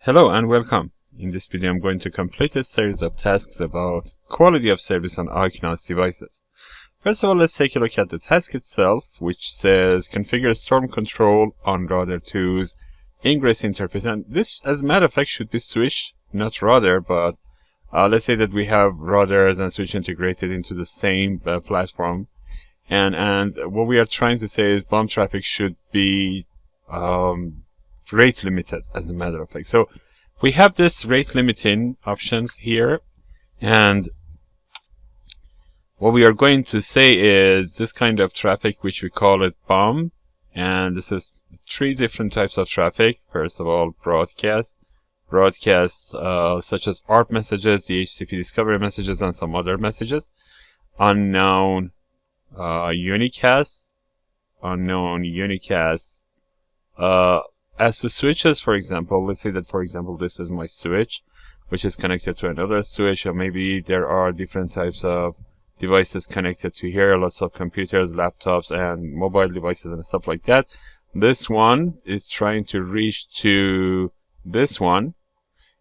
Hello and welcome. In this video I'm going to complete a series of tasks about quality of service on OcNOS devices. First of all, let's take a look at the task itself, which says configure storm control on router 2's ingress interface. And this, as a matter of fact, should be switch, not router, but let's say that we have routers and switch integrated into the same platform. And what we are trying to say is bomb traffic should be rate limited, as a matter of fact. So we have this rate limiting options here, and what we are going to say is this kind of traffic, which we call it bomb, and this is three different types of traffic. First of all, broadcasts such as ARP messages, DHCP discovery messages, and some other messages. Unknown unicast. As to switches, for example, let's say that, for example, this is my switch, which is connected to another switch, or maybe there are different types of devices connected to here, lots of computers, laptops, and mobile devices and stuff like that. This one is trying to reach to this one,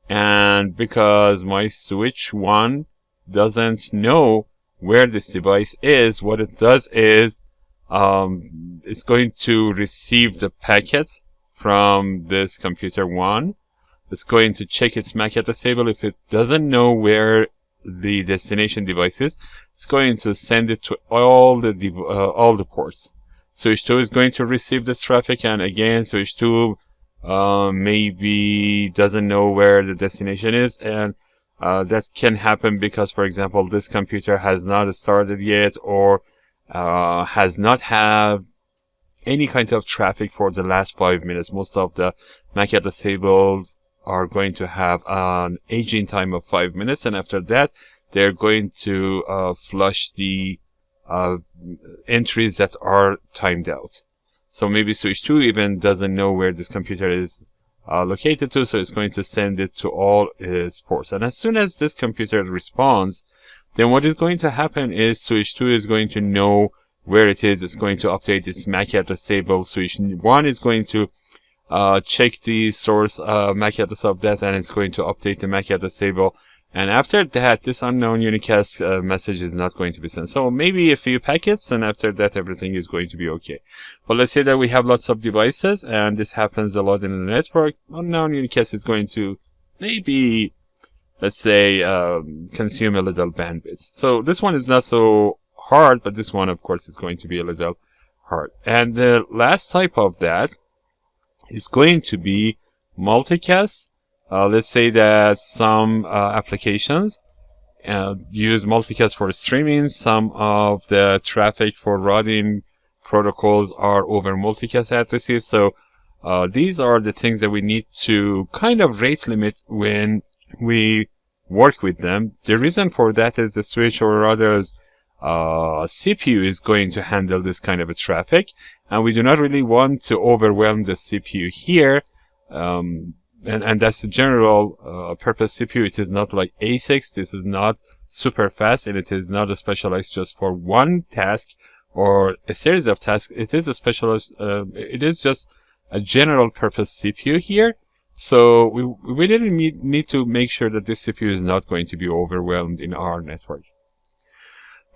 and because my switch 1 doesn't know where this device is, what it does is it's going to receive the packet from this computer 1. It's going to check its MAC address table. If it doesn't know where the destination device is, it's going to send it to all the ports. Switch 2 is going to receive this traffic, and again, switch 2 maybe doesn't know where the destination is, and that can happen because, for example, this computer has not started yet, or has not had any kind of traffic for the last 5 minutes. Most of the MAC address tables are going to have an aging time of 5 minutes, and after that they're going to flush the entries that are timed out. So maybe switch 2 even doesn't know where this computer is located to, so it's going to send it to all its ports. And as soon as this computer responds, then what is going to happen is switch 2 is going to know where it is. It's going to update its MAC address table. Switch 1 is going to check the source MAC address of that, and it's going to update the MAC address table. And after that, this unknown unicast message is not going to be sent. So maybe a few packets, and after that, everything is going to be okay. But let's say that we have lots of devices, and this happens a lot in the network. Unknown unicast is going to maybe, let's say, consume a little bandwidth. So this one is not so hard, but this one, of course, is going to be a little hard. And the last type of that is going to be multicast. Let's say that some applications use multicast for streaming. Some of the traffic for routing protocols are over multicast addresses. So these are the things that we need to kind of rate limit when we work with them. The reason for that is the switch or router's CPU is going to handle this kind of a traffic, and we do not really want to overwhelm the CPU here. And that's the general purpose CPU. It is not like ASICs. This is not super fast, and it is not a specialized just for one task or a series of tasks. It is a specialized, it is just a general purpose CPU here. So we really need to make sure that this CPU is not going to be overwhelmed in our network.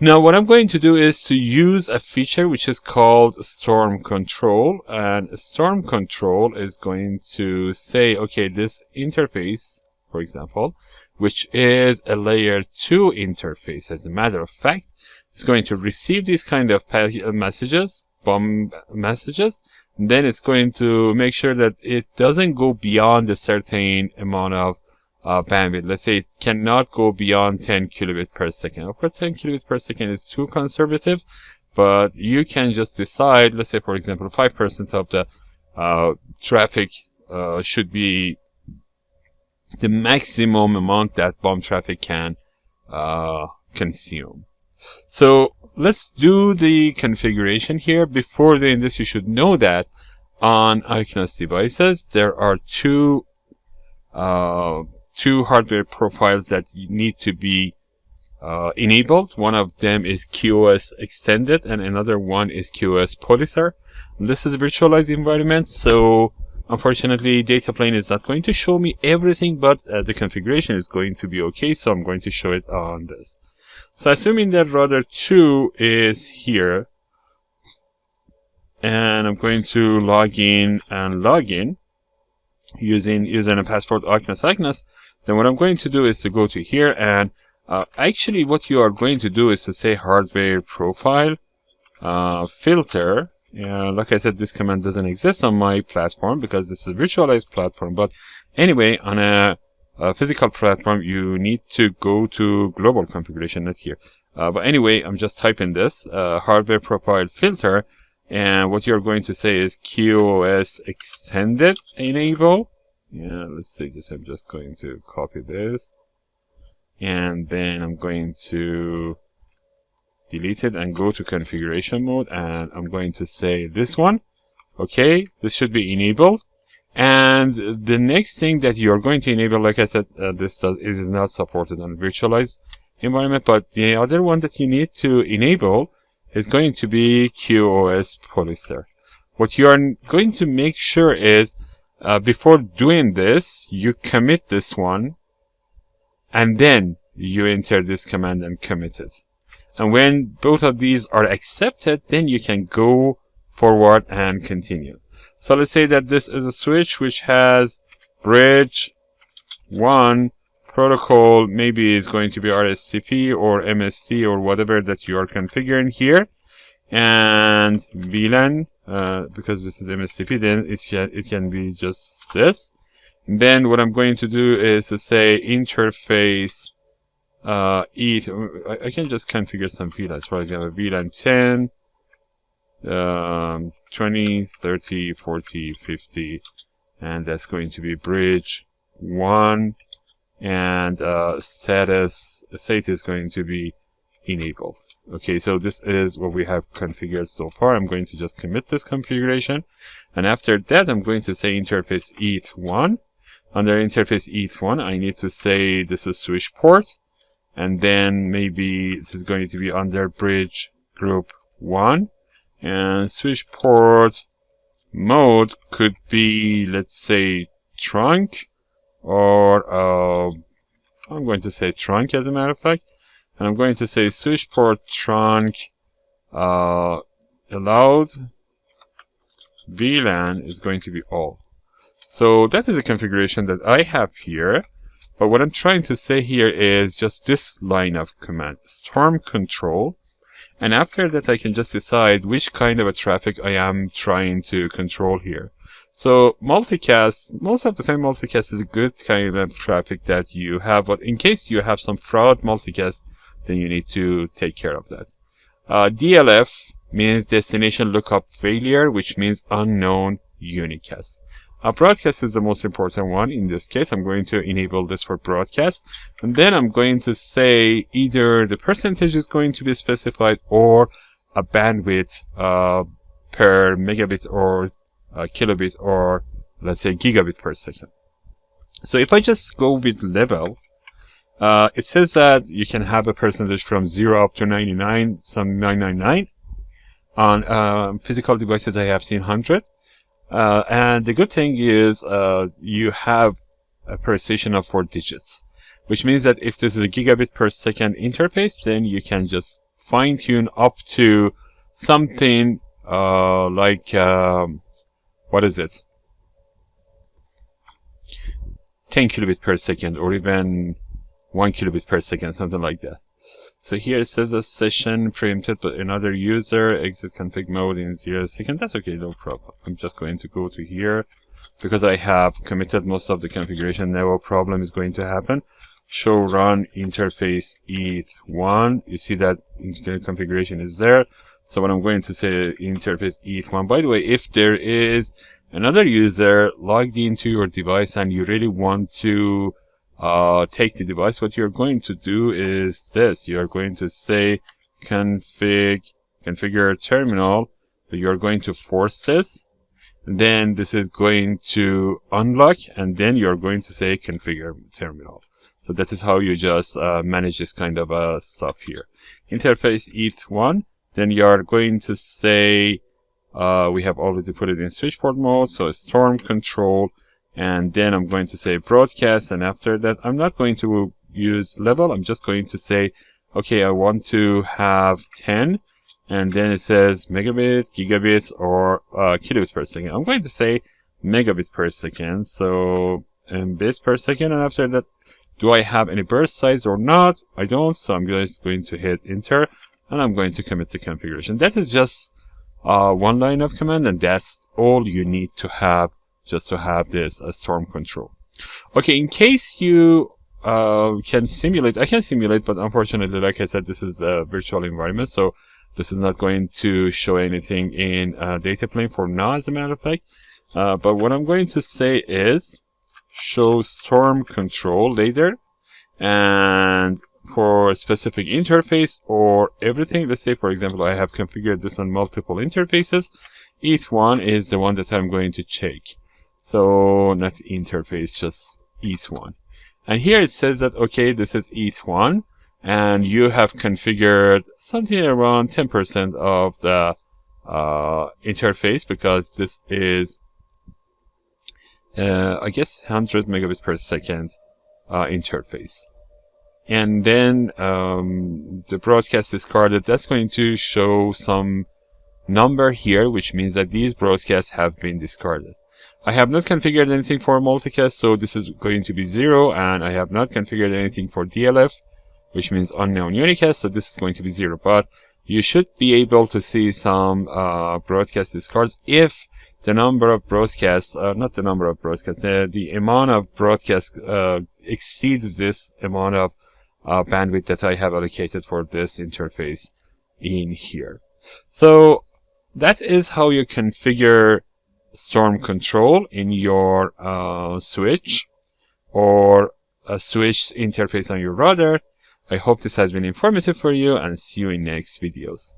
Now, what I'm going to do is to use a feature which is called storm control, and storm control is going to say, okay, this interface, for example, which is a layer 2 interface, as a matter of fact, is going to receive these kind of messages, bomb messages. Then it's going to make sure that it doesn't go beyond a certain amount of bandwidth. Let's say it cannot go beyond 10 kilobit per second. Of course, 10 kilobit per second is too conservative, but you can just decide, let's say, for example, 5% of the traffic should be the maximum amount that bomb traffic can consume. So let's do the configuration here. Before doing this, you should know that on OcNOS devices, there are two hardware profiles that need to be enabled. One of them is QoS Extended, and another one is QoS Polyser. This is a virtualized environment, so Unfortunately, data plane is not going to show me everything, but the configuration is going to be okay, so I'm going to show it on this. So assuming that router 2 is here, and I'm going to log in using username and password OcNOS, then what I'm going to do is to go to here, and actually what you are going to do is to say hardware profile filter. Like I said, this command doesn't exist on my platform because this is a virtualized platform, but anyway, on a physical platform you need to go to global configuration, not here. But anyway, I'm just typing this hardware profile filter, and what you're going to say is QoS extended enable. Let's see this. I'm just going to copy this, and then I'm going to delete it and go to configuration mode, and I'm going to say this one. Okay, this should be enabled. And the next thing that you're going to enable, like I said, this is not supported on virtualized environment, but the other one that you need to enable is going to be QoS policer. What you are going to make sure is before doing this, you commit this one, and then you enter this command and commit it. And when both of these are accepted, then you can go forward and continue. So let's say that this is a switch which has bridge 1 protocol, maybe is going to be RSCP or MSC or whatever that you are configuring here, and VLAN, because this is MSCP, then it can be just this. And then what I'm going to do is to say interface I can just configure some VLANs. For example, VLAN 10, 20, 30, 40, 50, and that's going to be bridge 1, and state is going to be enabled. Okay, so this is what we have configured so far. I'm going to just commit this configuration, and after that I'm going to say interface ETH1. Under interface ETH1 I need to say this is switch port, and then maybe this is going to be under bridge group 1, and switch port mode could be, let's say, trunk, or I'm going to say trunk as a matter of fact, and I'm going to say switch port trunk allowed VLAN is going to be all. So that is a configuration that I have here. But what I'm trying to say here is just this line of command, storm control. And after that, I can just decide which kind of a traffic I am trying to control here. So multicast, most of the time multicast is a good kind of traffic that you have. But in case you have some fraud multicast, then you need to take care of that. DLF means destination lookup failure, which means unknown unicast. Broadcast is the most important one. In this case, I'm going to enable this for broadcast. And then I'm going to say either the percentage is going to be specified or a bandwidth per megabit or kilobit, or let's say gigabit per second. So if I just go with level, it says that you can have a percentage from 0 up to 99, some 999. On physical devices, I have seen 100. And the good thing is you have a precision of 4 digits, which means that if this is a gigabit per second interface, then you can just fine tune up to something like what is it, 10 kilobit per second, or even 1 kilobit per second, something like that. So here it says a session preempted by another user, exit config mode in 0 seconds. That's okay, no problem. I'm just going to go to here because I have committed most of the configuration. No problem is going to happen. Show run interface ETH1. You see that configuration is there. So what I'm going to say interface ETH1. By the way, if there is another user logged into your device and you really want to take the device, what you're going to do is this. You're going to say configure terminal. You're going to force this. Then this is going to unlock, and then you're going to say configure terminal. So that is how you just manage this kind of stuff here. Interface ETH1. Then you are going to say we have already put it in switch port mode, so storm control, and then I'm going to say broadcast, and after that I'm not going to use level. I'm just going to say, okay, I want to have 10, and then it says megabit, gigabit, or kilobit per second. I'm going to say megabit per second, so and bits per second, and after that, do I have any burst size or not? I don't, so I'm just going to hit enter, and I'm going to commit the configuration. That is just one line of command, and that's all you need to have just to have this storm control. Okay, in case you can simulate, I can simulate, but unfortunately, like I said, this is a virtual environment, so this is not going to show anything in data plane for now, as a matter of fact. But what I'm going to say is show storm control later, and for a specific interface or everything, let's say for example I have configured this on multiple interfaces, each one is the one that I'm going to check. So not interface, just each one. And here it says that, okay, this is each one, and you have configured something around 10% of the interface, because this is I guess 100 megabit per second interface. And then the broadcast discarded, that's going to show some number here, which means that these broadcasts have been discarded. I have not configured anything for multicast, so this is going to be 0, and I have not configured anything for DLF, which means unknown unicast, so this is going to be 0. But you should be able to see some broadcast discards if the number of broadcasts, not the number of broadcasts, the amount of broadcasts exceeds this amount of bandwidth that I have allocated for this interface in here. So that is how you configure storm control in your switch or a switch interface on your router. I hope this has been informative for you, and see you in next videos.